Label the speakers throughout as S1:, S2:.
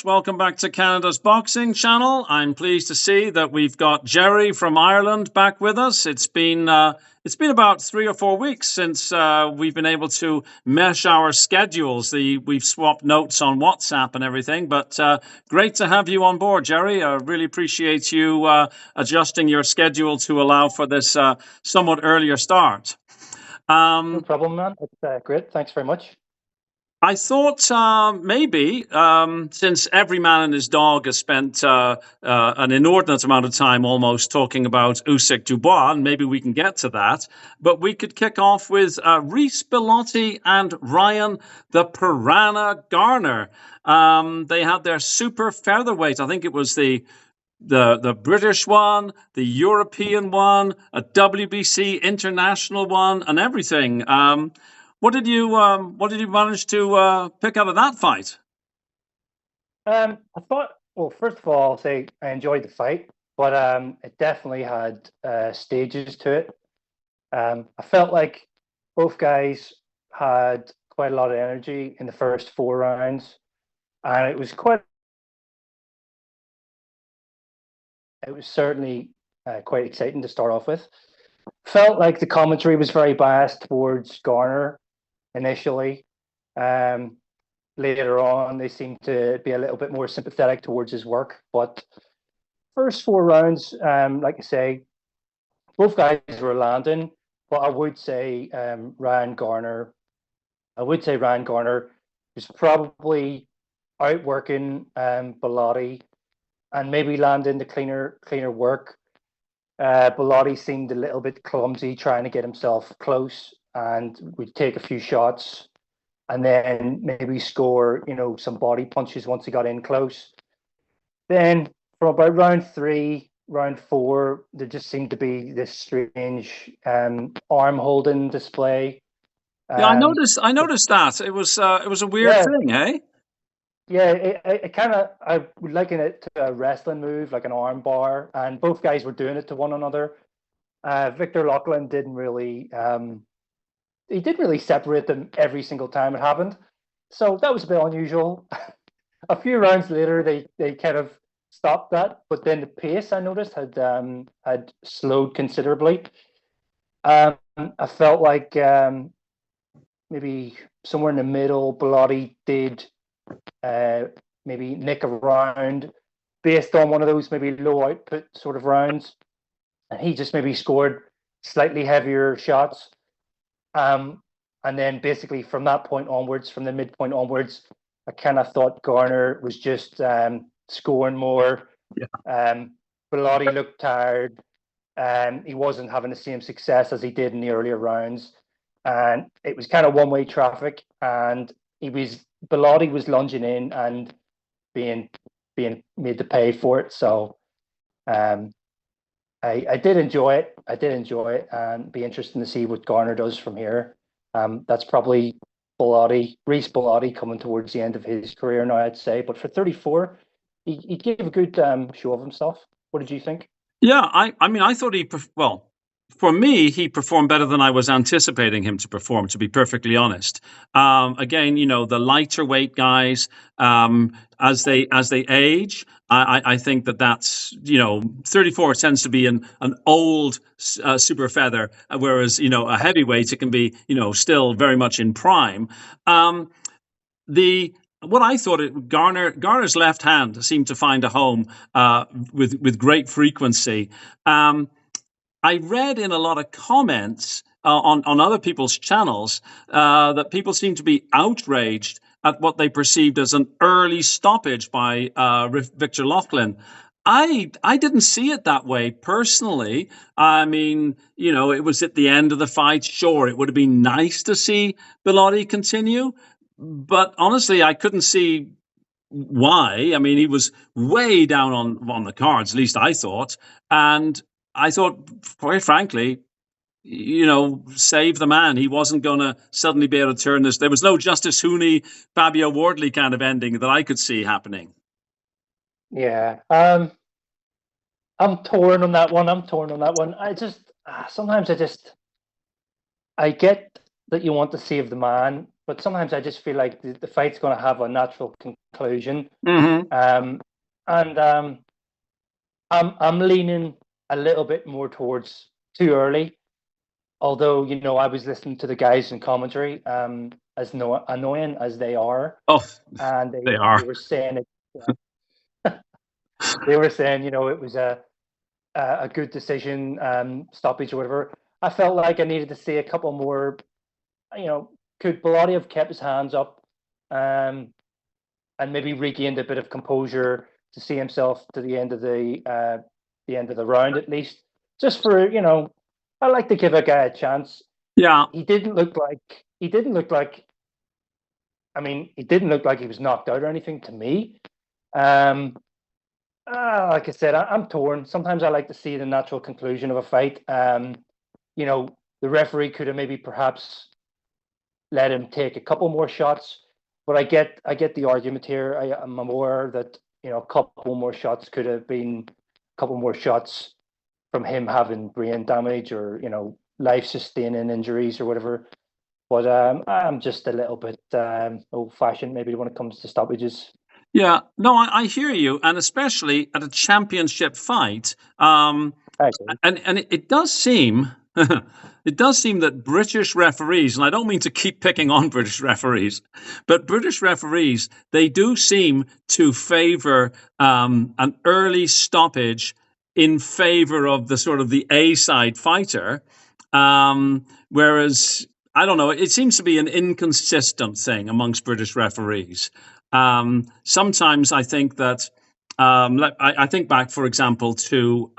S1: most welcome back to Canada's Boxing Channel. I'm pleased to see that we've got Gerry from Ireland back with us. It's been about 3 or 4 weeks since we've been able to mesh our schedules. We've swapped notes on WhatsApp and everything, but great to have you on board, Gerry. I really appreciate you adjusting your schedule to allow for this somewhat earlier start.
S2: No problem, man. It's great. Thanks very much.
S1: I thought maybe, since every man and his dog has spent an inordinate amount of time almost talking about USYK Dubois, and maybe we can get to that, but we could kick off with REECE Bilotti and Ryan the Piranha Garner. They had their Super Featherweight. I think it was the British one, the European one, a WBC international one, and everything. What did you manage to pick out of that fight?
S2: I thought, well, first of all, I'll say I enjoyed the fight, but it definitely had stages to it. I felt like both guys had quite a lot of energy in the first 4 rounds, and it was certainly quite exciting to start off with. Felt like the commentary was very biased towards Garner initially. Later on, they seemed to be a little bit more sympathetic towards his work. But first 4 rounds, like I say, both guys were landing. But I would say Ryan Garner was probably outworking Bilotti and maybe landing the cleaner work. Bilotti seemed a little bit clumsy trying to get himself close, and would take a few shots and then maybe score, some body punches once he got in close. Then from about round 3, round 4, there just seemed to be this strange arm holding display.
S1: Yeah, I noticed that. It was a weird thing, eh?
S2: Yeah, I would liken it to a wrestling move, like an arm bar, and both guys were doing it to one another. Victor Loughlin didn't really separate them every single time it happened, so that was a bit unusual. A few rounds later, they kind of stopped that, but then the pace, I noticed, had slowed considerably. I felt like maybe somewhere in the middle, Bilotti did maybe nick a round based on one of those maybe low output sort of rounds, and he just maybe scored slightly heavier shots. And then basically from that point onwards, from the midpoint onwards, I kind of thought Garner was just scoring more. Yeah. Bilotti looked tired. He wasn't having the same success as he did in the earlier rounds, and it was kind of one-way traffic. And Bilotti was lunging in and being made to pay for it. So I did enjoy it. And be interesting to see what Garner does from here. That's probably REECE Bilotti coming towards the end of his career now, I'd say. But for 34, he gave a good show of himself. What did you think?
S1: Yeah, I mean, I thought for me, he performed better than I was anticipating him to perform, to be perfectly honest. Again, the lighter weight guys, as they age, I think that's 34 tends to be an old super feather, whereas a heavyweight, it can be still very much in prime. What I thought, Garner's left hand seemed to find a home with great frequency. I read in a lot of comments on other people's channels that people seem to be outraged at what they perceived as an early stoppage by Victor Loughlin. I didn't see it that way personally. I mean, it was at the end of the fight. Sure, it would have been nice to see Bilotti continue, but honestly, I couldn't see why. I mean, he was way down on the cards, at least I thought. And I thought, quite frankly, save the man. He wasn't going to suddenly be able to turn this. There was no Justice Hooney, Fabio Wardley kind of ending that I could see happening.
S2: Yeah. I'm torn on that one. I just, sometimes I get that you want to save the man, but sometimes I just feel like the fight's going to have a natural conclusion.
S1: Mm-hmm.
S2: I'm leaning a little bit more towards too early. Although, you know, I was listening to the guys in commentary, as annoying as they are,
S1: Oh,
S2: and
S1: they
S2: they
S1: are.
S2: were saying it. They were saying, you know, it was a good decision, stoppage or whatever. I felt like I needed to see a couple more. You know, could Bilotti have kept his hands up, and maybe regained a bit of composure to see himself to the end of the round at least, just for, you know, I like to give a guy a chance.
S1: Yeah.
S2: He didn't look like. I mean, he didn't look like he was knocked out or anything to me. Like I said, I'm torn. Sometimes I like to see the natural conclusion of a fight. You know, the referee could have maybe perhaps let him take a couple more shots, but I get the argument here. I'm aware that, you know, a couple more shots could have been a couple more shots from him having brain damage or, you know, life-sustaining injuries or whatever. But I'm just a little bit old-fashioned maybe when it comes to stoppages.
S1: Yeah, no, I hear you, and especially at a championship fight.
S2: I agree.
S1: And it does seem it does seem that British referees, and I don't mean to keep picking on British referees, but British referees, they do seem to favour an early stoppage in favour of the sort of the A side fighter, whereas I don't know, it seems to be an inconsistent thing amongst British referees. Sometimes I think that I think back, for example, to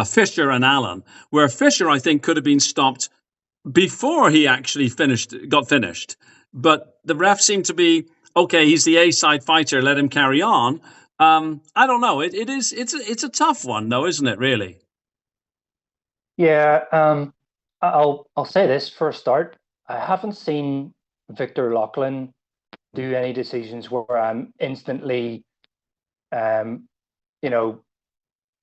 S1: Fisher and Allen, where Fisher, I think, could have been stopped before he actually got finished. But the ref seemed to be, okay, he's the A-side fighter, let him carry on. I don't know. It's a tough one, though, isn't it, really?
S2: Yeah, I'll say this for a start. I haven't seen Victor Loughlin do any decisions where I'm instantly, um, you know,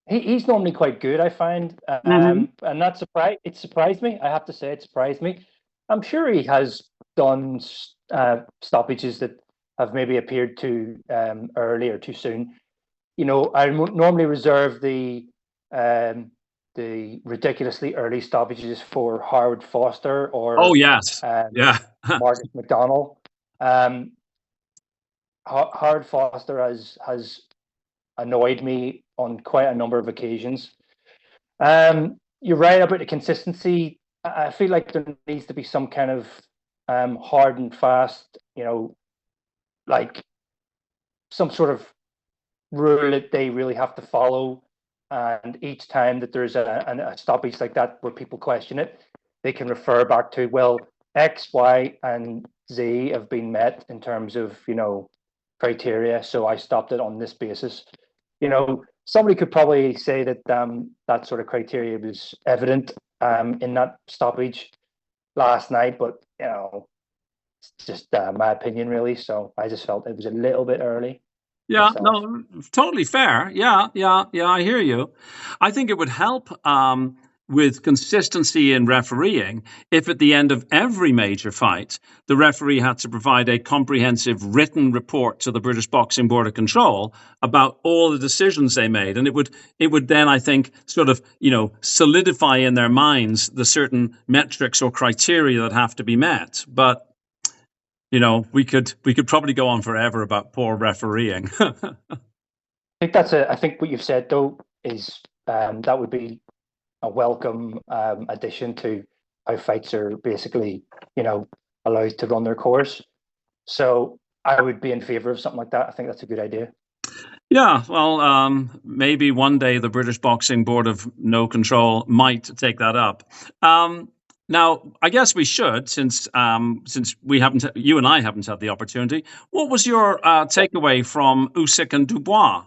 S2: he's normally quite good, I find,
S1: Mm-hmm.
S2: and it surprised me. I have to say, it surprised me. I'm sure he has done stoppages that have maybe appeared too early or too soon. You know, I normally reserve the ridiculously early stoppages for Howard Foster
S1: Oh,
S2: or
S1: yes. Yeah.
S2: Marcus McDonnell. Um, Howard Foster has annoyed me on quite a number of occasions. You're right about the consistency. I feel like there needs to be some kind of hard and fast, you know, like some sort of rule that they really have to follow. And each time that there's a stoppage like that where people question it, they can refer back to, well, X, Y, and Z have been met in terms of, you know, criteria. So I stopped it on this basis. You know, somebody could probably say that that sort of criteria was evident in that stoppage last night, but you know, it's just my opinion, really. So I just felt it was a little bit early
S1: Yeah,
S2: myself.
S1: no, totally fair. Yeah, yeah, yeah, I hear you. I think it would help with consistency in refereeing if at the end of every major fight, the referee had to provide a comprehensive written report to the British Boxing Board of Control about all the decisions they made. And it would then, I think, sort of, you know, solidify in their minds the certain metrics or criteria that have to be met. But you know, we could probably go on forever about poor refereeing.
S2: I think what you've said though is that would be a welcome addition to how fights are basically, you know, allowed to run their course. So I would be in favor of something like that. I think that's a good idea.
S1: Yeah, well, maybe one day the British Boxing Board of No Control might take that up. Now, I guess we should, since you and I haven't had the opportunity. What was your takeaway from Usyk and Dubois?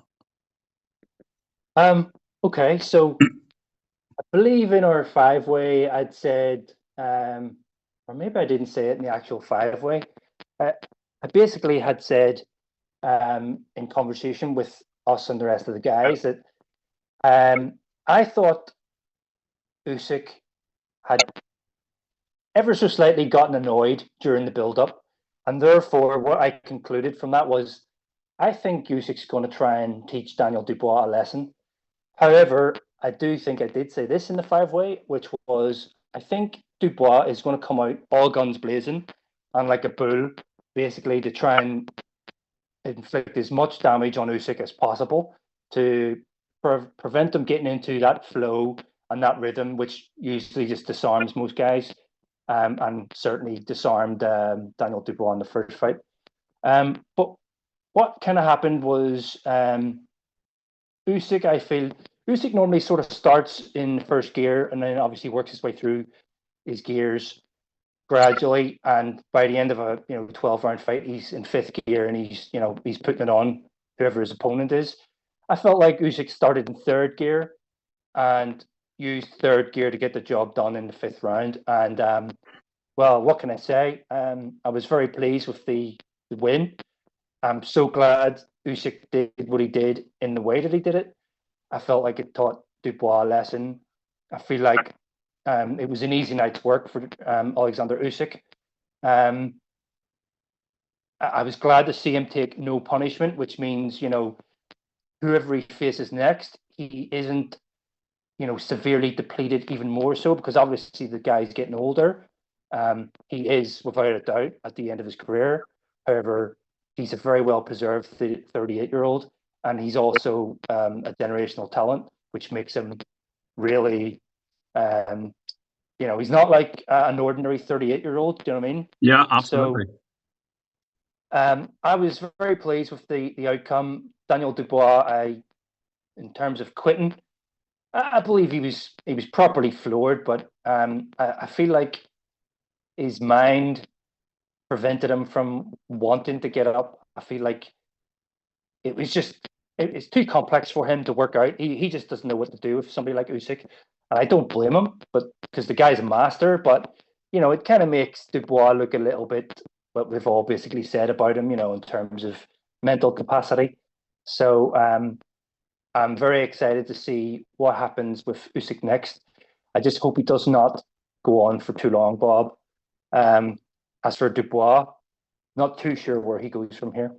S2: Um, okay, so I believe in our five-way, I'd said, or maybe I didn't say it in the actual five-way. I basically had said in conversation with us and the rest of the guys that I thought Usyk had ever so slightly gotten annoyed during the build-up, and therefore what I concluded from that was I think Usyk's going to try and teach Daniel Dubois a lesson. However, I do think I did say this in the five-way, which was I think Dubois is going to come out all guns blazing and like a bull, basically to try and inflict as much damage on Usyk as possible to prevent them getting into that flow and that rhythm, which usually just disarms most guys, and certainly disarmed Daniel Dubois in the first fight. But what kind of happened was Usyk, I feel, Usyk normally sort of starts in first gear and then obviously works his way through his gears gradually, and by the end of a 12-round fight, he's in fifth gear and he's putting it on whoever his opponent is. I felt like Usyk started in third gear and used third gear to get the job done in the fifth round. And well, what can I say? I was very pleased with the win. I'm so glad Usyk did what he did in the way that he did it. I felt like it taught Dubois a lesson. I feel like it was an easy night's work for Alexander Usyk. I was glad to see him take no punishment, which means, whoever he faces next, he isn't, severely depleted even more so, because obviously the guy's getting older. He is, without a doubt, at the end of his career. However, he's a very well-preserved 38-year-old, and he's also a generational talent, which makes him really... he's not like an ordinary 38-year-old. Do you know what I mean?
S1: Yeah, absolutely.
S2: So, I was very pleased with the outcome. Daniel Dubois, in terms of quitting, I believe he was properly floored, but I feel like his mind prevented him from wanting to get up. I feel like it's too complex for him to work out. He just doesn't know what to do with somebody like Usyk. And I don't blame him, but because the guy's a master, but it kind of makes Dubois look a little bit what we've all basically said about him, in terms of mental capacity. So I'm very excited to see what happens with Usyk next. I just hope he does not go on for too long, Bob. As for Dubois, not too sure where he goes from here.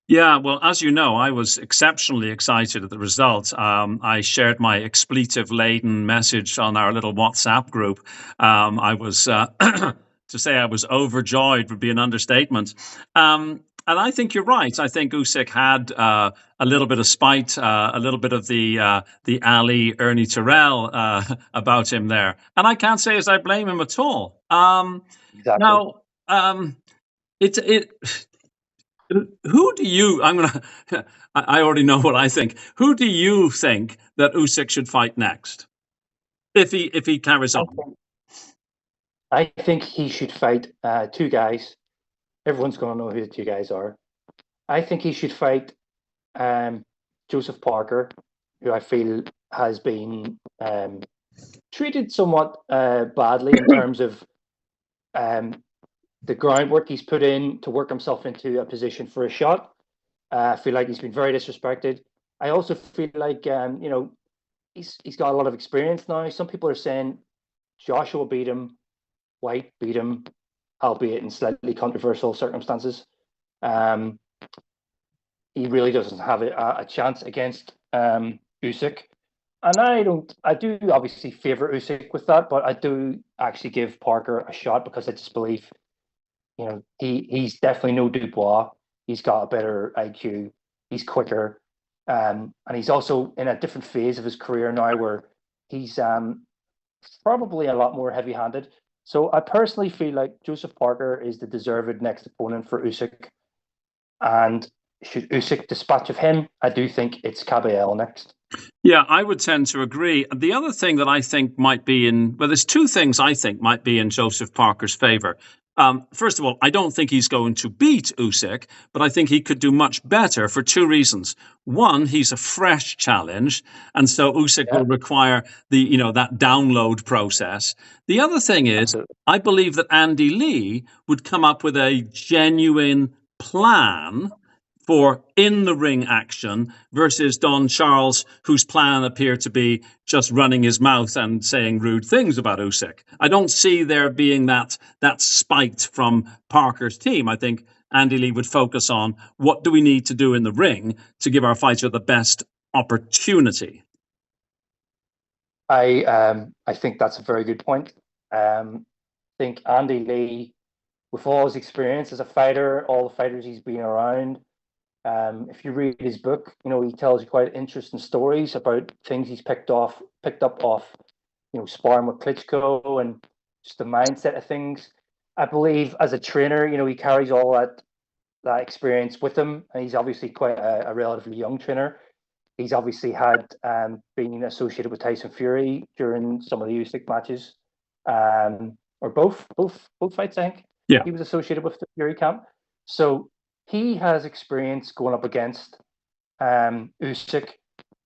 S1: Yeah, well, as you know, I was exceptionally excited at the result. I shared my expletive-laden message on our little WhatsApp group. I was, to say I was overjoyed would be an understatement. And I think you're right. I think Usyk had a little bit of spite, a little bit of the Ali Ernie Terrell about him there. And I can't say as I blame him at all.
S2: Exactly.
S1: Now, who do you? I already know what I think. Who do you think that Usyk should fight next, if he carries on?
S2: I think he should fight two guys. Everyone's going to know who the two guys are. I think he should fight Joseph Parker, who I feel has been treated somewhat badly in terms of the groundwork he's put in to work himself into a position for a shot. I feel like he's been very disrespected. I also feel like he's got a lot of experience now. Some people are saying Joshua beat him, Whyte beat him, albeit in slightly controversial circumstances. He really doesn't have a chance against Usyk. And I do obviously favour Usyk with that, but I do actually give Parker a shot because I just believe, he's definitely no Dubois. He's got a better IQ. He's quicker. And he's also in a different phase of his career now where he's probably a lot more heavy-handed. So I personally feel like Joseph Parker is the deserved next opponent for Usyk. And should Usyk dispatch of him, I do think it's KBL next.
S1: Yeah, I would tend to agree. The other thing that I think might be there's two things I think might be in Joseph Parker's favor. First of all, I don't think he's going to beat Usyk, but I think he could do much better for two reasons. One, he's a fresh challenge, and so Usyk will require that download process. The other thing is, I believe that Andy Lee would come up with a genuine plan for in the ring action versus Don Charles, whose plan appeared to be just running his mouth and saying rude things about Usyk. I don't see there being that spite from Parker's team. I think Andy Lee would focus on what do we need to do in the ring to give our fighter the best opportunity.
S2: I think that's a very good point. I think Andy Lee, with all his experience as a fighter, all the fighters he's been around, if you read his book, he tells you quite interesting stories about things he's picked up off, sparring with Klitschko and just the mindset of things. I believe as a trainer, he carries all that experience with him, and he's obviously quite a relatively young trainer. He's obviously had been associated with Tyson Fury during some of the Usyk matches, or both fights, I think.
S1: Yeah,
S2: he was associated with the Fury camp, so he has experience going up against Usyk,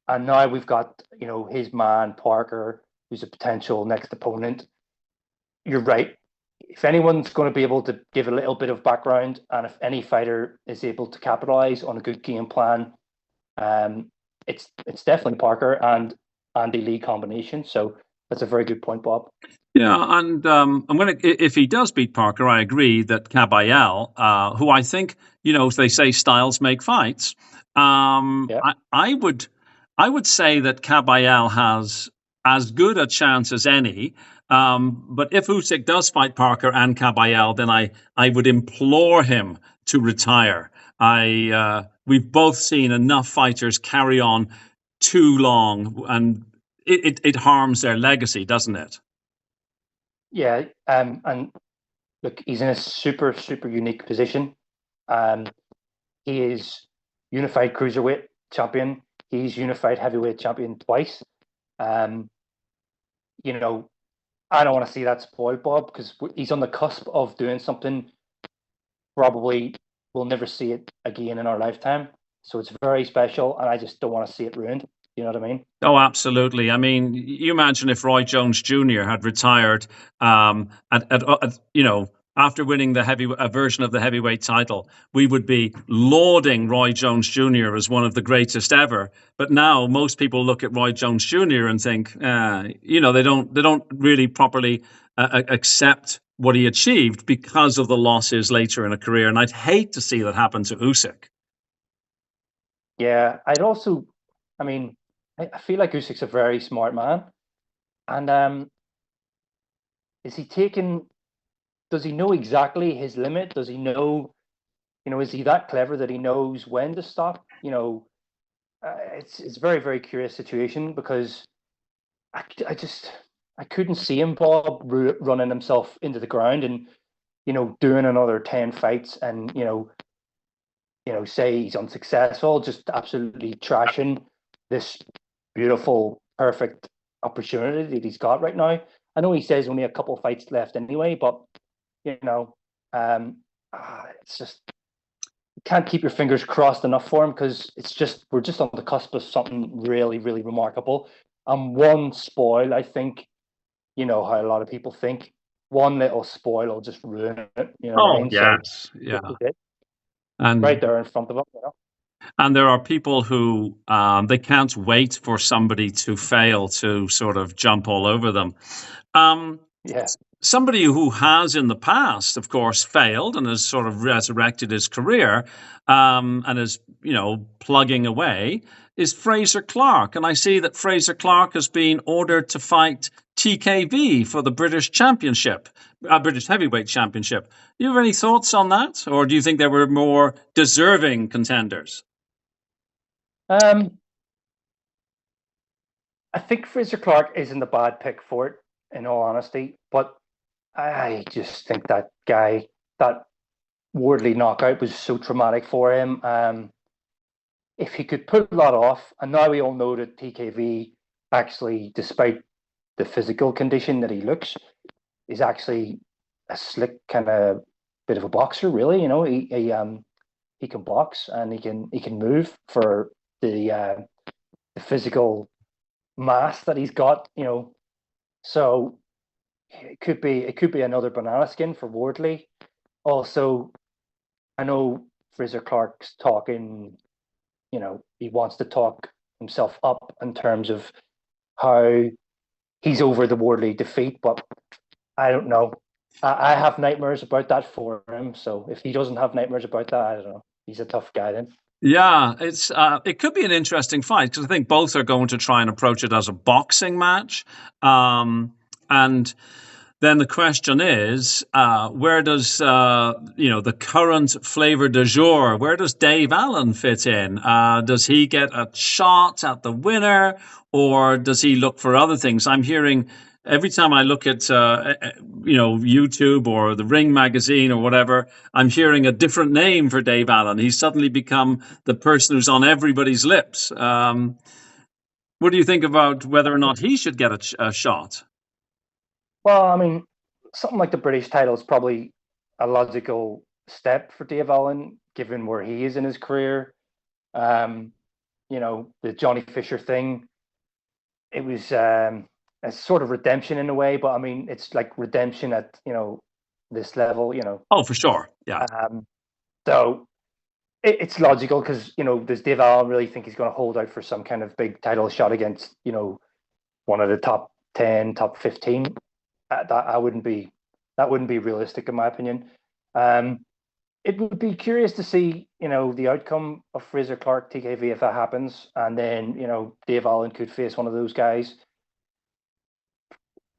S2: and now we've got his man Parker, who's a potential next opponent. You're right. If anyone's going to be able to give a little bit of background, and if any fighter is able to capitalize on a good game plan, it's definitely Parker and Andy Lee combination. So that's a very good point, Bob.
S1: Yeah, and if he does beat Parker, I agree that Caballel, who I think, they say styles make fights.
S2: Yeah.
S1: I would say that Caballel has as good a chance as any. But if Usyk does fight Parker and Caballel, then I would implore him to retire. We've both seen enough fighters carry on too long, and it harms their legacy, doesn't it?
S2: Yeah, and look, he's in a super unique position. He is unified cruiserweight champion. He's unified heavyweight champion twice. I don't want to see that spoiled, Bob, because he's on the cusp of doing something probably we'll never see it again in our lifetime. So it's very special, and I just don't want to see it ruined. You know what I mean?
S1: Oh, absolutely. I mean, you imagine if Roy Jones Jr. had retired after winning a version of the heavyweight title, we would be lauding Roy Jones Jr. as one of the greatest ever. But now most people look at Roy Jones Jr. and think, they don't really properly accept what he achieved because of the losses later in a career. And I'd hate to see that happen to Usyk.
S2: Yeah, I feel like Usyk's a very smart man. And does he know exactly his limit? Does he know, is he that clever that he knows when to stop? It's a very, very curious situation, because I couldn't see him, Bob, running himself into the ground and, doing another 10 fights and, say he's unsuccessful, just absolutely trashing this beautiful, perfect opportunity that he's got right now. I know he says only a couple of fights left anyway, but it's just, you can't keep your fingers crossed enough for him, because we're just on the cusp of something really, really remarkable. And one spoil, I think, how a lot of people think, one little spoil will just ruin it. You know what I mean?
S1: Yes,
S2: so,
S1: yeah. And
S2: right there in front of him.
S1: And there are people who they can't wait for somebody to fail to sort of jump all over them. Somebody who has in the past, of course, failed and has sort of resurrected his career and is, plugging away is FRAZER Clarke. And I see that FRAZER Clarke has been ordered to fight TKV for the British Championship, British Heavyweight Championship. Do you have any thoughts on that? Or do you think there were more deserving contenders?
S2: I think FRAZER Clarke isn't a bad pick for it, in all honesty. But I just think that Wardley knockout was so traumatic for him. If he could pull that off, and now we all know that TKV actually, despite the physical condition that he looks, is actually a slick kind of bit of a boxer. Really, he can box and he can move for the physical mass that he's got. So it could be another banana skin for Wardley. Also, I know Frazer Clarke's talking, he wants to talk himself up in terms of how he's over the Wardley defeat, but I don't know. I have nightmares about that for him. So if he doesn't have nightmares about that, I don't know. He's a tough guy then.
S1: Yeah, it could be an interesting fight because I think both are going to try and approach it as a boxing match, and then the question is, where does the current flavor du jour? Where does Dave Allen fit in? Does he get a shot at the winner, or does he look for other things? I'm hearing every time I look at YouTube or the Ring magazine or whatever, I'm hearing a different name for Dave Allen. He's suddenly become the person who's on everybody's lips. What do you think about whether or not he should get a shot?
S2: Well, I mean, something like the British title is probably a logical step for Dave Allen, given where he is in his career. The Johnny Fisher thing, it was a sort of redemption in a way, but I mean, it's like redemption at, this level,
S1: Oh, for sure. Yeah.
S2: So it's logical because, does Dave Allen really think he's going to hold out for some kind of big title shot against, one of the top 10, top 15? That wouldn't be realistic in my opinion. It would be curious to see, the outcome of Frazer Clarke TKV if that happens, and then Dave Allen could face one of those guys.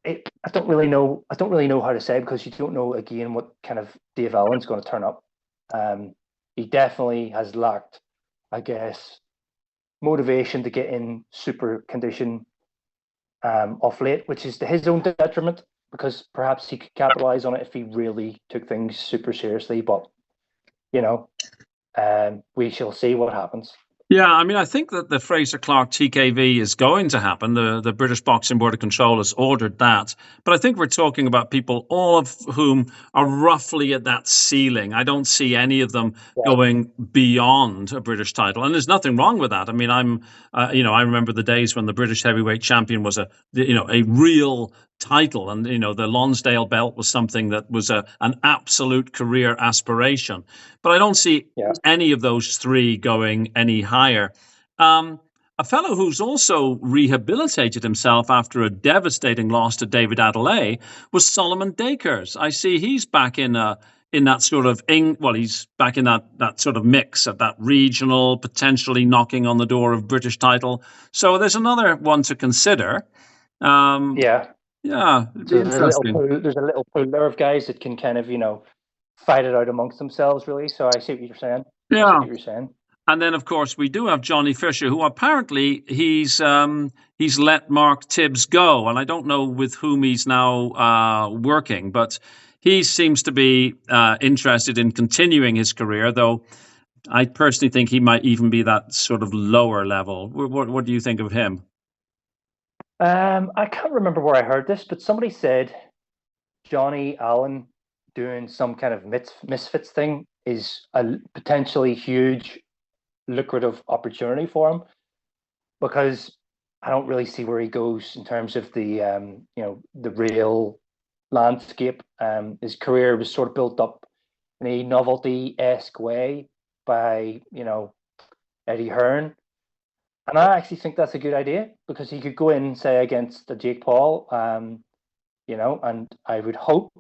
S2: I don't really know how to say, because you don't know again what kind of Dave Allen's going to turn up. He definitely has lacked, I guess, motivation to get in super condition off late, which is to his own detriment, because perhaps he could capitalize on it if he really took things super seriously. But we shall see what happens.
S1: Yeah, I mean, I think that the Frazer Clarke TKV is going to happen. The British Boxing Board of Control has ordered that. But I think we're talking about people, all of whom are roughly at that ceiling. I don't see any of them going beyond a British title. And there's nothing wrong with that. I mean, I remember the days when the British heavyweight champion was a real title, and the Lonsdale belt was something that was an absolute career aspiration. But I don't see any of those three going any higher. A fellow who's also rehabilitated himself after a devastating loss to David Adelaide was Solomon Dacres. I see he's back in that sort of he's back in that sort of mix at that regional, potentially knocking on the door of British title. So there's another one to consider. Yeah,
S2: there's a little pool there of guys that can kind of fight it out amongst themselves, really. So I see what you're saying.
S1: Yeah. And then, of course, we do have Johnny Fisher, who apparently he's let Mark Tibbs go, and I don't know with whom he's now working, but he seems to be interested in continuing his career, though I personally think he might even be that sort of lower level. What do you think of him?
S2: I can't remember where I heard this, but somebody said Johnny Allen doing some kind of misfits thing is a potentially huge, lucrative opportunity for him, because I don't really see where he goes in terms of the the real landscape. His career was sort of built up in a Novelty-esque way by Eddie Hearn. And I actually think that's a good idea, because he could go in, say, against Jake Paul, and I would hope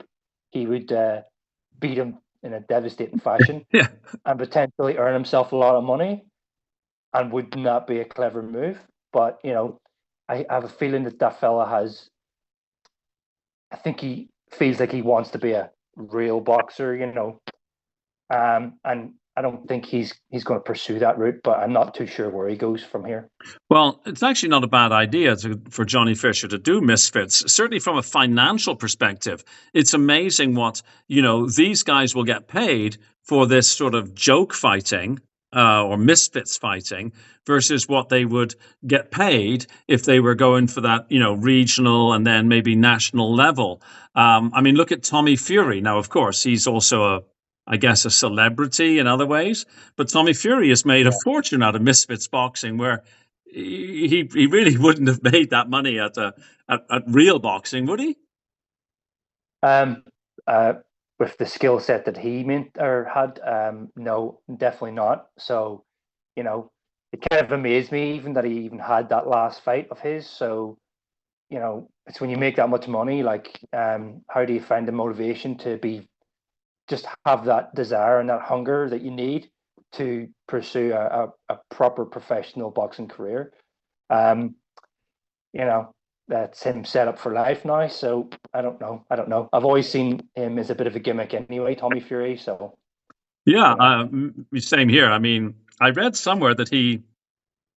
S2: he would beat him in a devastating fashion and potentially earn himself a lot of money. And would not be a clever move. But, I have a feeling that fella I think he feels like he wants to be a real boxer, and I don't think he's going to pursue that route, but I'm not too sure where he goes from here.
S1: Well, it's actually not a bad idea for Johnny Fisher to do misfits. Certainly from a financial perspective, it's amazing what, these guys will get paid for this sort of joke fighting or misfits fighting versus what they would get paid if they were going for that, regional and then maybe national level. I mean, look at Tommy Fury. Now, of course, he's also a celebrity in other ways. But Tommy Fury has made a fortune out of misfits boxing, where he really wouldn't have made that money at real boxing, would he?
S2: with the skill set that he meant or had. No, definitely not. So, it kind of amazed me even that he even had that last fight of his. So, it's when you make that much money, like, how do you find the motivation to just have that desire and that hunger that you need to pursue a proper professional boxing career? Um, that's him set up for life now. So I don't know. I've always seen him as a bit of a gimmick anyway, Tommy Fury. So
S1: Yeah,
S2: you know,
S1: same here. I mean, I read somewhere that he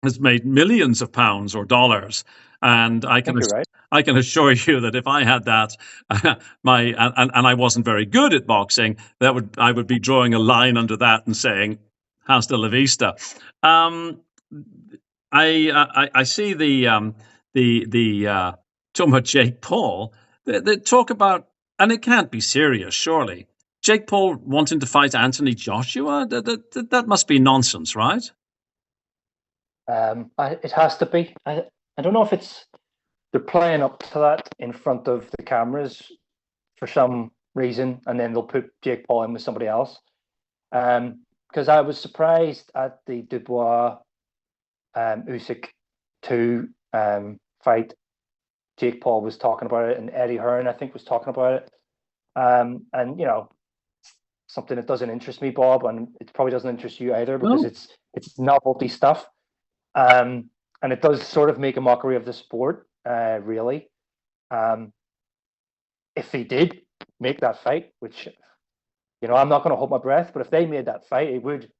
S1: has made millions of pounds or dollars, and
S2: I think you're right.
S1: I can assure you that if I had that, my and I wasn't very good at boxing, I would be drawing a line under that and saying "Hasta la vista." Um, I see the talking about Jake Paul. They talk about, and it can't be serious, surely. Jake Paul wanting to fight Anthony Joshua? That must be nonsense, right?
S2: It has to be. I don't know if they're playing up to that in front of the cameras for some reason, and then they'll put Jake Paul in with somebody else. Because I was surprised at the Dubois USYK 2 fight. Jake Paul was talking about it, and Eddie Hearn, I think, was talking about it. And something that doesn't interest me, Bob, and it probably doesn't interest you either because
S1: No.
S2: it's novelty stuff. And it does sort of make a mockery of the sport, really. If he did make that fight, which I'm not going to hold my breath, but if they made that fight, it would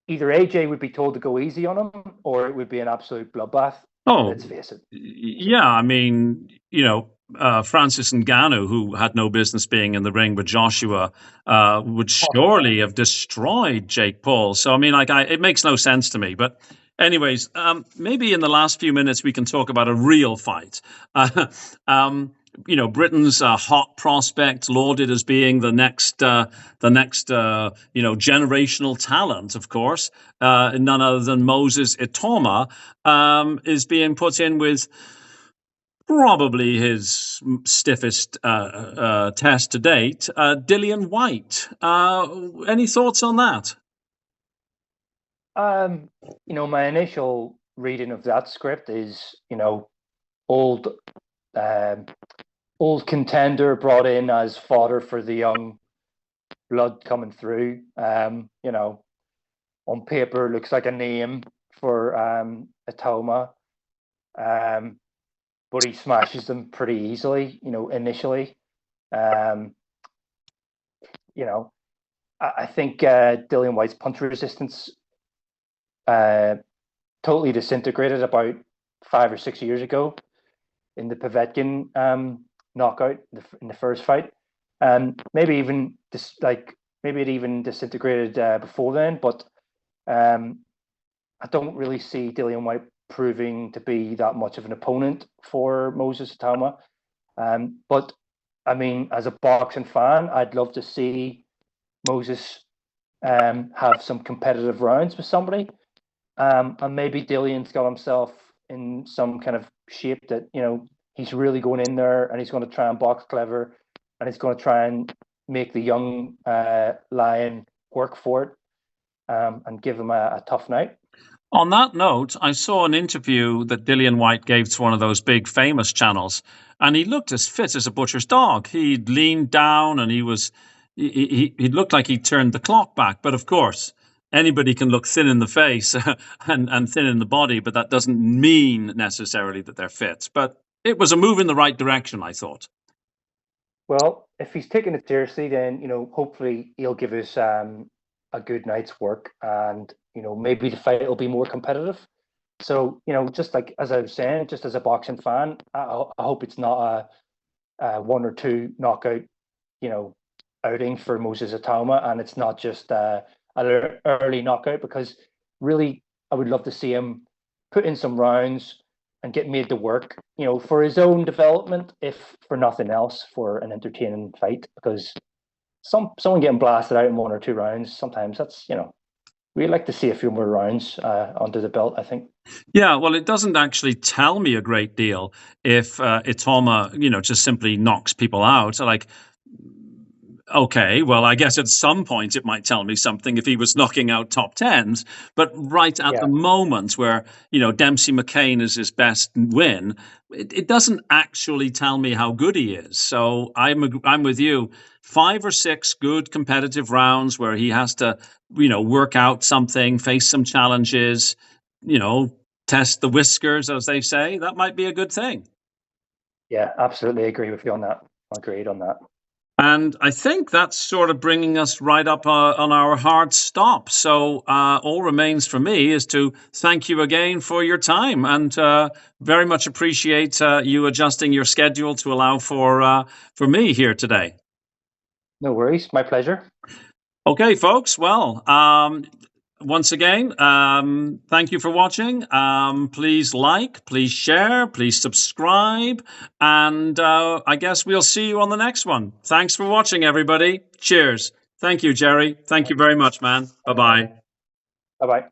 S2: either AJ would be told to go easy on him, or it would be an absolute bloodbath.
S1: Oh,
S2: Let's face it.
S1: yeah. I mean, Francis Ngannou, who had no business being in the ring with Joshua, would surely have destroyed Jake Paul. So, I mean, it makes no sense to me. But, anyways, maybe in the last few minutes we can talk about a real fight. Britain's hot prospect, lauded as being the next generational talent, of course, none other than Moses Itauma, is being put in with probably his stiffest test to date, Dillian Whyte. Any thoughts on that?
S2: My initial reading of that script is, old old contender brought in as fodder for the young blood coming through. On paper looks like a name for Itauma, but he smashes them pretty easily. Initially. I think Dillian Whyte's punch resistance totally disintegrated about 5 or 6 years ago in the Povetkin knockout in the first fight. Maybe it even disintegrated before then, but I don't really see Dillian Whyte proving to be that much of an opponent for Moses Itauma. But I mean, as a boxing fan, I'd love to see Moses have some competitive rounds with somebody. And maybe Dillian's got himself in some kind of shape that, he's really going in there and he's going to try and box clever and he's going to try and make the young lion work for it and give him a tough night.
S1: On that note, I saw an interview that Dillian Whyte gave to one of those big famous channels, and he looked as fit as a butcher's dog. He'd leaned down and he looked like he turned the clock back. But of course, anybody can look thin in the face and thin in the body, but that doesn't mean necessarily that they're fit. But it was a move in the right direction, I thought.
S2: Well, if he's taking it seriously, then hopefully he'll give us a good night's work, and maybe the fight will be more competitive. So just like as I was saying, just as a boxing fan, I hope it's not a 1 or 2 knockout, outing for Moses Itauma, and it's not just an early knockout, because really I would love to see him put in some rounds and get made to work, for his own development, if for nothing else, for an entertaining fight. Because someone getting blasted out in 1 or 2 rounds, sometimes that's, we'd like to see a few more rounds under the belt, I think.
S1: Yeah, well, it doesn't actually tell me a great deal if Itauma, just simply knocks people out. Like, Okay, well, I guess at some point it might tell me something if he was knocking out top tens, but right at the moment where, Dempsey McCain is his best win, it doesn't actually tell me how good he is. So I'm with you. 5 or 6 good competitive rounds where he has to, work out something, face some challenges, test the whiskers, as they say. That might be a good thing.
S2: Yeah, absolutely agree with you on that. Agreed on that.
S1: And I think that's sort of bringing us right up on our hard stop. So all remains for me is to thank you again for your time, and very much appreciate you adjusting your schedule to allow for me here today.
S2: No worries, my pleasure.
S1: Okay, folks. Well, once again, thank you for watching. Please like, please share, please subscribe, and I guess we'll see you on the next one. Thanks for watching, everybody. Cheers. Thank you, Gerry. Thank you very much, man. Bye-bye.
S2: Bye-bye.